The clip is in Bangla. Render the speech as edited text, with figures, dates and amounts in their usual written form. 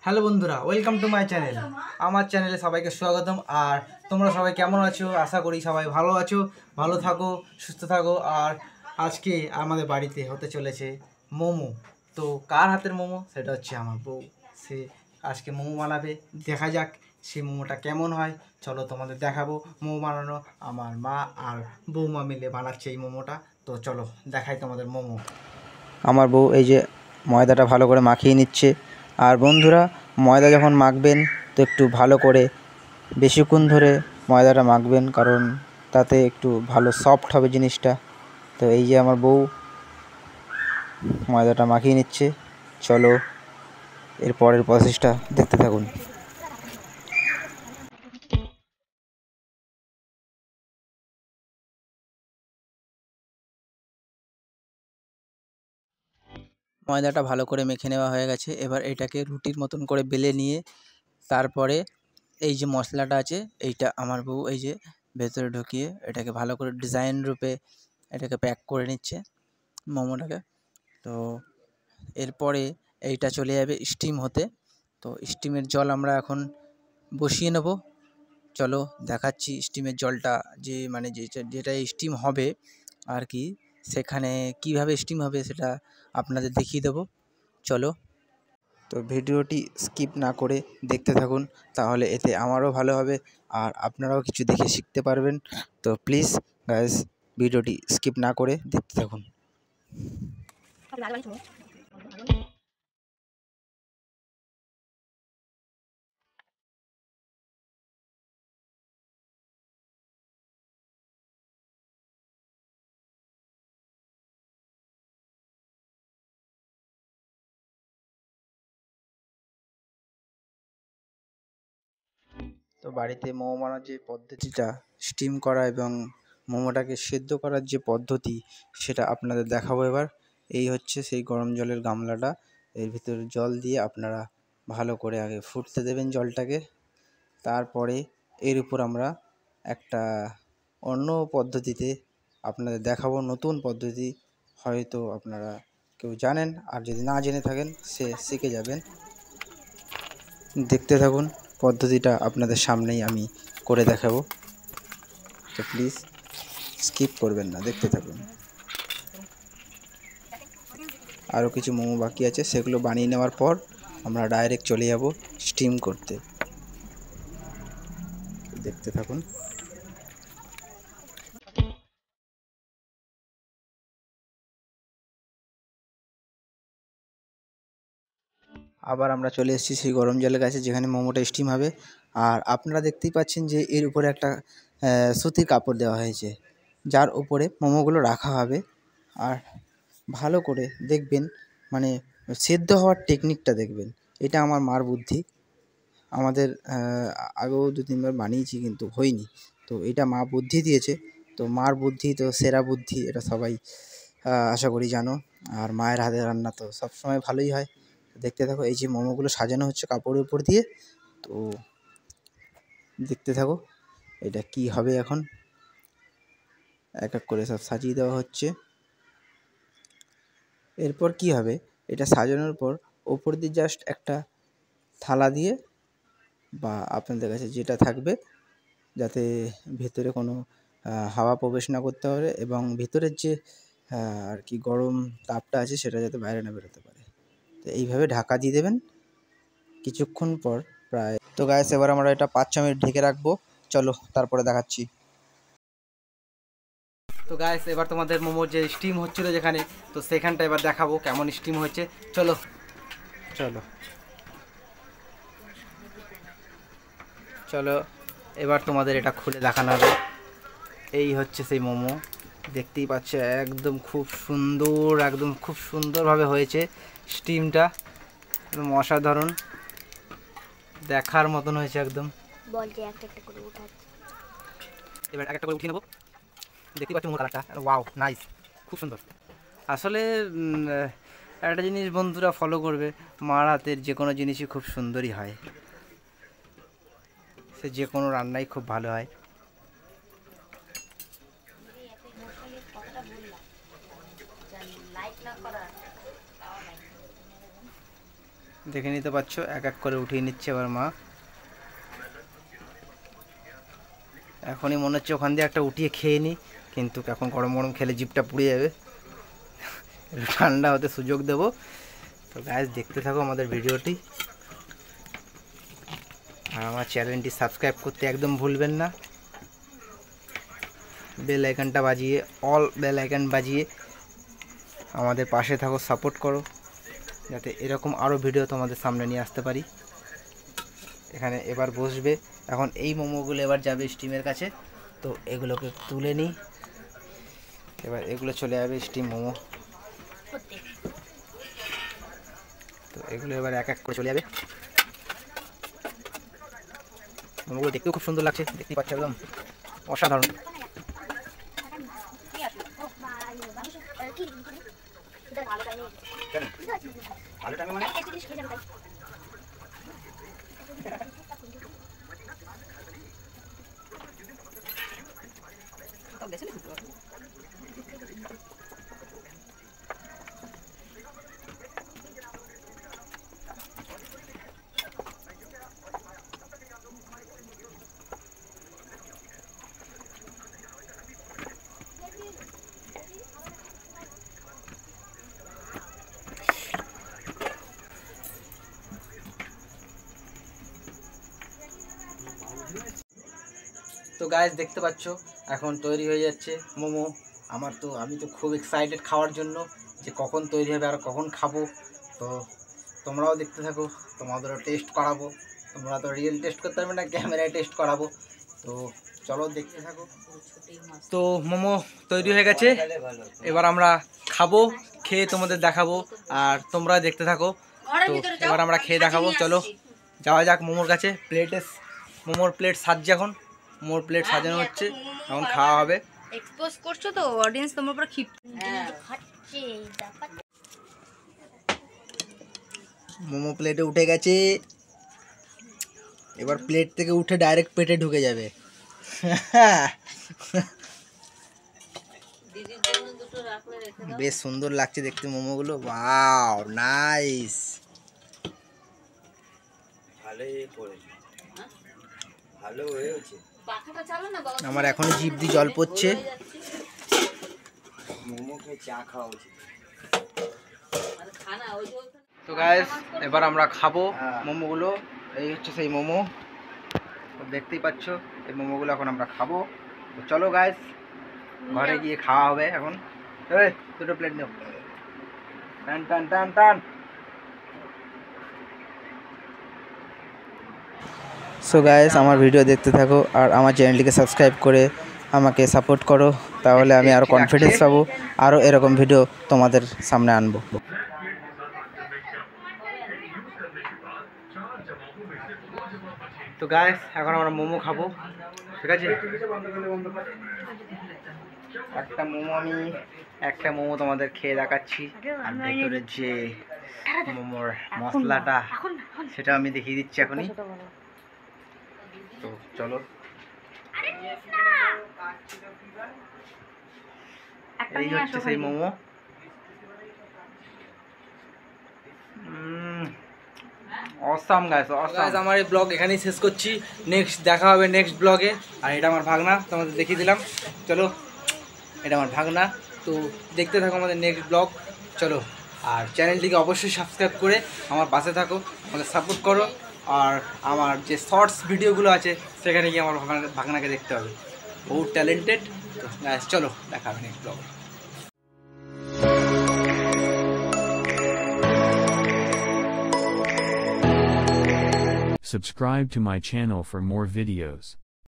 হ্যালো বন্ধুরা, ওয়েলকাম টু মাই চ্যানেল। আমার চ্যানেলে সবাইকে স্বাগতম। আর তোমরা সবাই কেমন আছো? আশা করি সবাই ভালো আছো, ভালো থাকো, সুস্থ থাকো। আর আজকে আমাদের বাড়িতে হতে চলেছে মোমো। তো কার হাতের মোমো? সেটা হচ্ছে আমার বউ। সে আজকে মোমো বানাবে। দেখা যাক সেই মোমোটা কেমন হয়। চলো তোমাদের দেখাবো মোমো বানানো। আমার মা আর বৌমা মিলে বানাচ্ছে এই মোমোটা। তো চলো দেখাই তোমাদের মোমো। আমার বউ এই যে ময়দাটা ভালো করে মাখিয়ে নিচ্ছে। আর বন্ধুরা, ময়দা যখন মাখবেন তো একটু ভালো করে বেশিক্ষণ ধরে ময়দাটা মাখবেন, কারণ তাতে একটু ভালো সফট হবে জিনিসটা। তো এই যে আমার বউ ময়দাটা মাখিয়ে নিচ্ছে। চলো এর পরের প্রসেসটা দেখতে থাকুন। ময়দাটা ভালো করে মেখে নেওয়া হয়ে গেছে। এবার এটাকে রুটির মতন করে বেলে নিয়ে তারপরে এই যে মশলাটা আছে এইটা আমার বউ এই যে ভেতরে ঢুকিয়ে এটাকে ভালো করে ডিজাইন রূপে এটাকে প্যাক করে নিচ্ছে মোমোটাকে। তো এরপরে এইটা চলে যাবে স্টিম হতে। তো স্টিমের জল আমরা এখন বসিয়ে নেব। চলো দেখাচ্ছি স্টিমের জলটা, যে মানে যেটা স্টিম হবে আর কি, সেখানে কিভাবে স্টিম হবে সেটা আপনাদের দেখিয়ে দেবো। চলো, তো ভিডিওটি স্কিপ না করে দেখতে থাকুন, তাহলে এতে আমারও ভালো হবে আর আপনারাও কিছু দেখে শিখতে পারবেন। তো প্লিজ গাইস, ভিডিওটি স্কিপ না করে দেখতে থাকুন। তো বাড়িতে মোমো বানানোর যে পদ্ধতিটা, স্টিম করা এবং মোমোটাকে সেদ্ধ করার যে পদ্ধতি, সেটা আপনাদের দেখাবো এবার। এই হচ্ছে সেই গরম জলের গামলাটা। এর ভিতরে জল দিয়ে আপনারা ভালো করে আগে ফুটতে দেবেন জলটাকে। তারপরে এর উপর আমরা একটা অন্য পদ্ধতিতে আপনাদের দেখাবো, নতুন পদ্ধতি। হয়তো আপনারা কেউ জানেন, আর যদি না জেনে থাকেন সে শিখে যাবেন। দেখতে থাকুন, পদ্ধতিটা আপনাদের সামনেই আমি করে দেখাবো। তো প্লিজ স্কিপ করবেন না, দেখতে থাকুন। আরও কিছু মোমো বাকি আছে, সেগুলো বানিয়ে নেওয়ার পর আমরা ডাইরেক্ট চলে যাব স্টিম করতে। দেখতে থাকুন। আবার আমরা চলে এসেছি সেই গরম জলের কাছে, যেখানে মোমোটা স্টিম হবে। আর আপনারা দেখতেই পাচ্ছেন যে এর উপরে একটা সুতির কাপড় দেওয়া হয়েছে, যার উপরে মোমোগুলো রাখা হবে। আর ভালো করে দেখবেন, মানে সেদ্ধ হওয়ার টেকনিকটা দেখবেন। এটা আমার মার বুদ্ধি। আমাদের আগেও 2-3 বার বানিয়েছি কিন্তু হয়নি। তো এটা মা বুদ্ধি দিয়েছে। তো মার বুদ্ধি তো সেরা বুদ্ধি, এটা সবাই আশা করি জানো। আর মায়ের হাতের রান্না তো সবসময় ভালোই হয়। দেখতে থাকো, এই যে মোমোগুলো সাজানো হচ্ছে কাপড়ের উপর দিয়ে। তো দেখতে থাকো এটা কি হবে। এখন এক এক করে সব সাজিয়ে দেওয়া হচ্ছে। এরপর কি হবে, এটা সাজানোর পর ওপর দিয়ে জাস্ট একটা থালা দিয়ে, বা আপনাদের কাছে যেটা থাকবে, যাতে ভেতরে কোনো হাওয়া প্রবেশ না করতে পারে এবং ভেতরের যে আর কি গরম তাপটা আছে সেটা যাতে বাইরে না বেরোতে পারে। তো এইভাবে ঢাকা দিয়ে দেবেন কিছুক্ষণ পর প্রায়। তো গাইস, এবার আমরা এটা 5-6 মিনিট ঢেকে রাখবো। চলো তারপরে দেখাচ্ছি। তো গাইস, এবার তোমাদের মোমোর যে স্টিম হচ্ছিলো যেখানে, তো সেখানটা এবার দেখাবো কেমন স্টিম হচ্ছে। চলো চলো চলো এবার তোমাদের এটা খুলে দেখানো হবে। এই হচ্ছে সেই মোমো, দেখতেই পাচ্ছ একদম খুব সুন্দর, একদম খুব সুন্দরভাবে হয়েছে স্টিমটা, একদম অসাধারণ, দেখার মতন হয়েছে একদম। বলছে একটা একটা করে উঠাচ্ছি, এবার একটা করে উঠিয়ে নেবো। দেখতেই পাচ্ছ মোমোর কালারটা, ওয়াও নাইস, খুব সুন্দর। আসলে একটা জিনিস বন্ধুরা ফলো করবে, মার হাতের যে কোনো জিনিসই খুব সুন্দরই হয়, সে যে কোনো রান্নাই খুব ভালো হয়। দেখে নিতে পারছো এক এক করে উঠিয়ে নিচ্ছে এবার মা। এখনই মনে হচ্ছে ওখান দিয়ে একটা উঠিয়ে খেয়ে নিই, কিন্তু এখন গরম গরম খেলে জিভটা পুড়ে যাবে, ঠান্ডা হতে সুযোগ দেব। তো গাইস দেখতে থাকো আমাদের ভিডিওটি, আর আমার চ্যানেলটি সাবস্ক্রাইব করতে একদম ভুলবেন না। বেল আইকনটা বাজিয়ে, অল বেল আইকন বাজিয়ে আমাদের পাশে থাকো, সাপোর্ট করো, যাতে এরকম আরও ভিডিও তোমাদের সামনে নিয়ে আসতে পারি। এখানে এবার বসবে, এখন এই মোমোগুলো এবার যাবে স্টিমের কাছে। তো এগুলোকে তুলে নিই, এবার এগুলো চলে যাবে স্টিম মোমো। তো এগুলো এবার এক এক করে চলে যাবে। মোমোগুলো দেখতেও খুব সুন্দর লাগছে, দেখতেই পাচ্ছ একদম অসাধারণ। তো গাইস দেখতে পাচ্ছ এখন তৈরি হয়ে যাচ্ছে মোমো। আমি তো খুব এক্সাইটেড খাওয়ার জন্য, যে কখন তৈরি হবে আর কখন খাবো। তো তোমরাও দেখতে থাকো, তোমাদেরও টেস্ট করাবো। তোমরা তো রিয়েল টেস্ট করতে পারবে না, ক্যামেরায় টেস্ট করাবো। তো চলো দেখতে থাকো। তো মোমো তৈরি হয়ে গেছে, এবার আমরা খাবো, খেয়ে তোমাদের দেখাবো, আর তোমরা দেখতে থাকো। তো এবার আমরা খেয়ে দেখাবো, চলো যাওয়া যাক মোমোর কাছে। মোমোর প্লেট সাজছে, এখন মোমোর প্লেট সাজানো হচ্ছে, এখন খাওয়া হবে। এক্সপোজ করছো তো অডিয়েন্স তোমার উপর খাচ্ছে। মোমো প্লেটে উঠে গেছে, এবার প্লেট থেকে উঠে ডাইরেক্ট পেটে ঢুকে যাবে। বেশ সুন্দর লাগছে দেখতে মোমোগুলো, ওয়াও নাইস। আমার এখনই জিভ দিয়ে জল পড়ছে। তো গাইস এবার আমরা খাবো মোমোগুলো। এই হচ্ছে সেই মোমো, দেখতেই পাচ্ছ এই মোমোগুলো এখন আমরা খাবো। তো চলো গাইস ঘরে গিয়ে খাওয়া হবে এখন। এই দুটো প্লেট নাও, টান টান টান টান। সো গাইস আমার ভিডিও দেখতে থাকো, আর আমার চ্যানেলটিকে সাবস্ক্রাইব করে আমাকে সাপোর্ট করো, তাহলে আমি আরও কনফিডেন্স পাবো, আরও এরকম ভিডিও তোমাদের সামনে আনবো। তো গাইস এখন আমরা মোমো খাবো, ঠিক আছে? একটা মোমো তোমাদের খেয়ে দেখাচ্ছি, আর ভেতরে যে মোমোর মশলাটা সেটা আমি দেখিয়ে দিচ্ছি এখনই। তো চলো, এই হচ্ছে সেই মোমো। Awesome guys, awesome. আমার এই ব্লগ এখানেই শেষ করছি, নেক্সট দেখা হবে নেক্সট ব্লগে। আর এটা আমার ভাগনা, তোমাদের দেখিয়ে দিলাম। চলো, এটা আমার ভাগনা। তো দেখতে থাকো আমাদের নেক্সট ব্লগ, চলো। আর চ্যানেলটিকে অবশ্যই সাবস্ক্রাইব করে আমার পাশে থাকো, আমাকে সাপোর্ট করো। আর আমার যে শর্টস ভিডিওগুলো আছে সেখানে গিয়ে আমার ভাগনাকে দেখতে হবে, বহুত ট্যালেন্টেড। তো গাইস চলো দেখা হবে নেক্সট ব্লগে। Subscribe to my channel for more videos.